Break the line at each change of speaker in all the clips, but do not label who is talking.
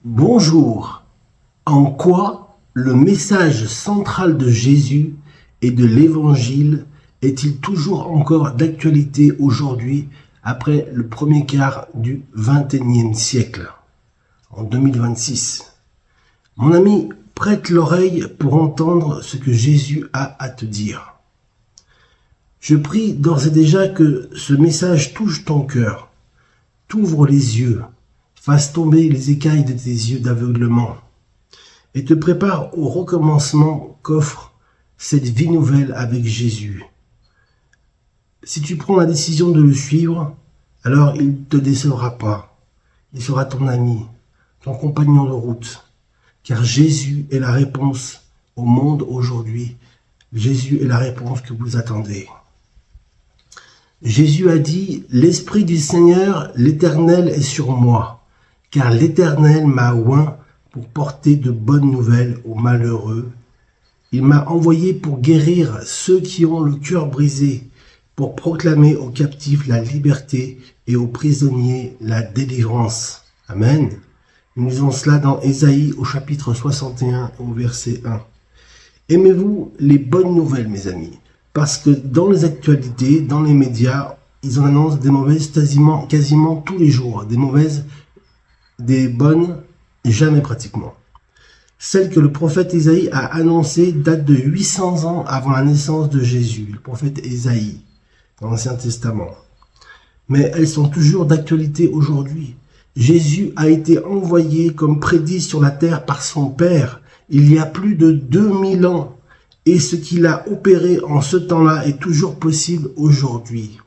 Bonjour. En quoi le message central de Jésus et de l'Évangile est-il toujours encore d'actualité aujourd'hui après le premier quart du XXIe siècle, en 2026? Mon ami, prête l'oreille pour entendre ce que Jésus a à te dire. Je prie d'ores et déjà que ce message touche ton cœur, t'ouvre les yeux, fasse tomber les écailles de tes yeux d'aveuglement et te prépare au recommencement qu'offre cette vie nouvelle avec Jésus. Si tu prends la décision de le suivre, alors il ne te décevra pas. Il sera ton ami, ton compagnon de route, car Jésus est la réponse au monde aujourd'hui. Jésus est la réponse que vous attendez. Jésus a dit « L'Esprit du Seigneur, l'Éternel est sur moi, car l'Éternel m'a oint pour porter de bonnes nouvelles aux malheureux. Il m'a envoyé pour guérir ceux qui ont le cœur brisé, pour proclamer aux captifs la liberté et aux prisonniers la délivrance. » Amen. Nous lisons cela dans Ésaïe au chapitre 61 au verset 1. Aimez-vous les bonnes nouvelles, mes amis? Parce que dans les actualités, dans les médias, ils en annoncent des mauvaises quasiment tous les jours. Des mauvaises, des bonnes, jamais pratiquement. Celle que le prophète Ésaïe a annoncée date de 800 ans avant la naissance de Jésus, le prophète Ésaïe, dans l'Ancien Testament. Mais elles sont toujours d'actualité aujourd'hui. Jésus a été envoyé comme prédit sur la terre par son Père il y a plus de 2000 ans. Et ce qu'il a opéré en ce temps-là est toujours possible aujourd'hui.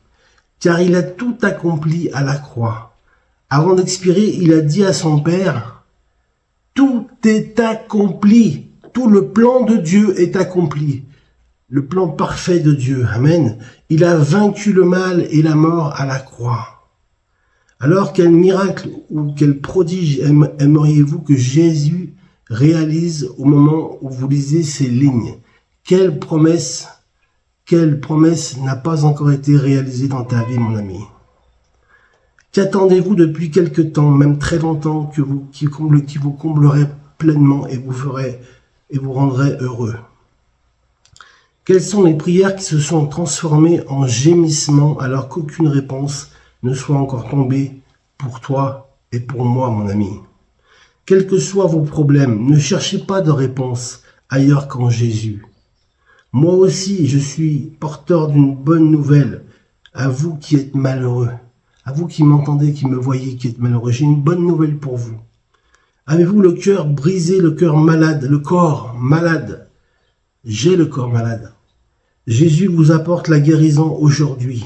Car il a tout accompli à la croix. Avant d'expirer, il a dit à son Père, « Tout est accompli. Tout le plan de Dieu est accompli. » Le plan parfait de Dieu. Amen. Il a vaincu le mal et la mort à la croix. Alors, quel miracle ou quel prodige aimeriez-vous que Jésus réalise au moment où vous lisez ces lignes? Quelle promesse n'a pas encore été réalisée dans ta vie, mon ami? Qu'attendez-vous depuis quelque temps, même très longtemps, qui vous comblerait pleinement et vous rendrait heureux? Quelles sont les prières qui se sont transformées en gémissements alors qu'aucune réponse ne soit encore tombée pour toi et pour moi, mon ami? Quels que soient vos problèmes, ne cherchez pas de réponse ailleurs qu'en Jésus. Moi aussi, je suis porteur d'une bonne nouvelle. À vous qui êtes malheureux, à vous qui m'entendez, qui me voyez, qui êtes malheureux, j'ai une bonne nouvelle pour vous. Avez-vous le cœur brisé, le cœur malade, le corps malade? J'ai le corps malade. Jésus vous apporte la guérison aujourd'hui.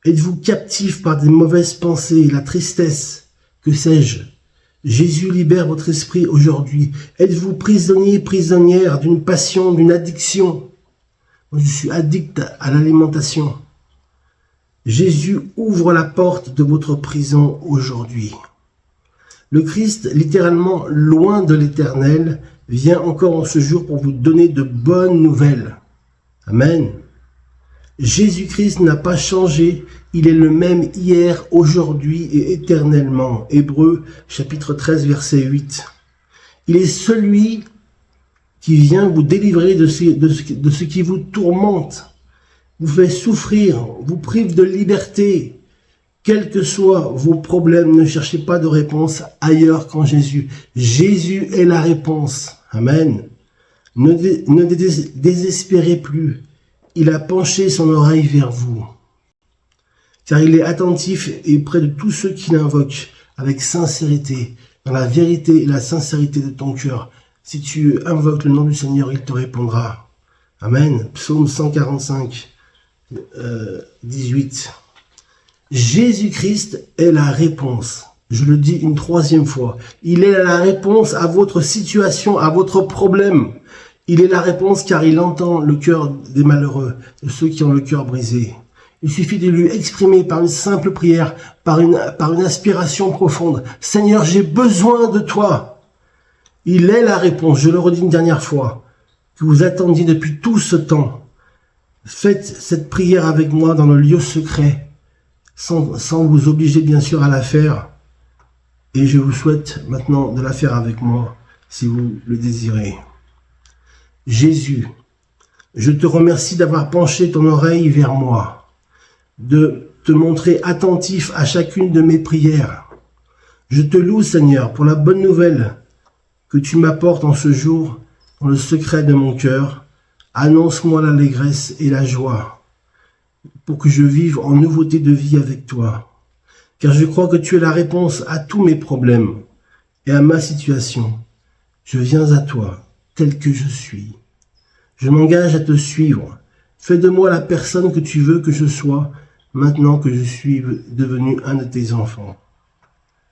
Êtes-vous captif par des mauvaises pensées, la tristesse, que sais-je? Jésus libère votre esprit aujourd'hui. Êtes-vous prisonnier, prisonnière d'une passion, d'une addiction? Moi, je suis addict à l'alimentation. Jésus ouvre la porte de votre prison aujourd'hui. Le Christ, littéralement loin de l'Éternel, vient encore en ce jour pour vous donner de bonnes nouvelles. Amen. Jésus-Christ n'a pas changé, il est le même hier, aujourd'hui et éternellement. Hébreux chapitre 13 verset 8. Il est celui qui vient vous délivrer de ce qui vous tourmente, vous fait souffrir, vous prive de liberté. Quels que soient vos problèmes, ne cherchez pas de réponse ailleurs qu'en Jésus. Jésus est la réponse. Amen. Ne désespérez plus. Il a penché son oreille vers vous, car il est attentif et près de tous ceux qui l'invoquent avec sincérité, dans la vérité et la sincérité de ton cœur. Si tu invoques le nom du Seigneur, il te répondra. Amen. Psaume 145, 18. Jésus-Christ est la réponse. Je le dis une troisième fois. Il est la réponse à votre situation, à votre problème. Il est la réponse car il entend le cœur des malheureux, de ceux qui ont le cœur brisé. Il suffit de lui exprimer par une simple prière, par une aspiration profonde. « Seigneur, j'ai besoin de toi !» Il est la réponse, je le redis une dernière fois, que vous attendiez depuis tout ce temps. Faites cette prière avec moi dans le lieu secret, sans vous obliger bien sûr à la faire. Et je vous souhaite maintenant de la faire avec moi, si vous le désirez. Jésus, je te remercie d'avoir penché ton oreille vers moi, de te montrer attentif à chacune de mes prières. Je te loue, Seigneur, pour la bonne nouvelle que tu m'apportes en ce jour, dans le secret de mon cœur. Annonce-moi l'allégresse et la joie, pour que je vive en nouveauté de vie avec toi. Car je crois que tu es la réponse à tous mes problèmes et à ma situation. Je viens à toi, tel que je suis. Je m'engage à te suivre. Fais de moi la personne que tu veux que je sois, maintenant que je suis devenu un de tes enfants.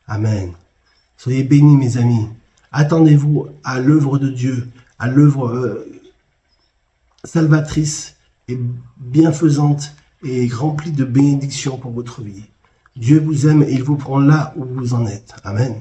Amen. Soyez bénis, mes amis. Attendez-vous à l'œuvre de Dieu, à l'œuvre salvatrice et bienfaisante et remplie de bénédictions pour votre vie. Dieu vous aime et il vous prend là où vous en êtes. Amen.